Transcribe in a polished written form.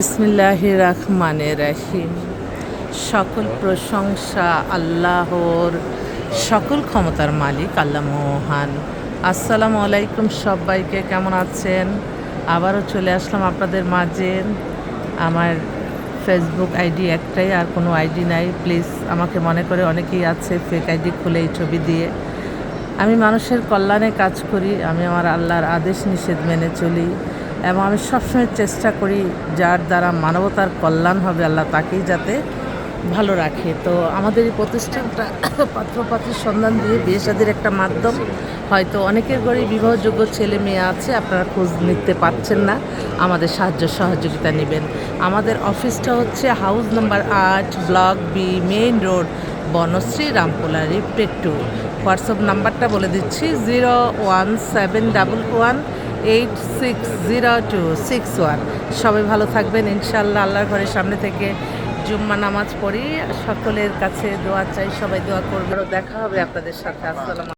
বিসমিল্লাহির রহমানির রহিম। সকল প্রশংসা আল্লাহর, সকল ক্ষমতার মালিক আল্লাহ মহান। আসসালামু আলাইকুম সবাইকে, কেমন আছেন? আবারও চলে আসলাম আপনাদের মাঝে। আমার ফেসবুক আইডি একটাই, আর কোনো আইডি নাই। প্লিজ আমাকে মনে করে অনেকেই আছে ফেক আইডি খুলে এই ছবি দিয়ে। আমি মানুষের কল্যাণে কাজ করি, আমি আমার আল্লাহর আদেশ নিষেধ মেনে চলি এবং আমি সবসময় চেষ্টা করি যার দ্বারা মানবতার কল্যাণ হবে আল্লাহ তাকেই যাতে ভালো রাখে। তো আমাদের এই প্রতিষ্ঠানটা পাত্রপাত্রীর সন্ধান দিয়ে বিয়ে শাদির একটা মাধ্যম। হয়তো অনেকের ঘরেই বিবাহযোগ্য ছেলে মেয়ে আছে, আপনারা খোঁজ নিতে পারছেন না, আমাদের সাহায্য সহযোগিতা নেবেন। আমাদের অফিসটা হচ্ছে house number 8, block B, main road, Banasree, Rampura, রিপটেড 2। হোয়াটসঅ্যাপ নাম্বারটা বলে দিচ্ছি 01711860261। সবাই ভালো থাকবেন ইনশাআল্লাহ। আল্লাহর ঘরের সামনে থেকে জুম্মা নামাজ পড়ি, সকলের কাছে দোয়া চাই, সবাই দোয়া করবেন। দেখা হবে আপনাদের সাথে। আসসালাম।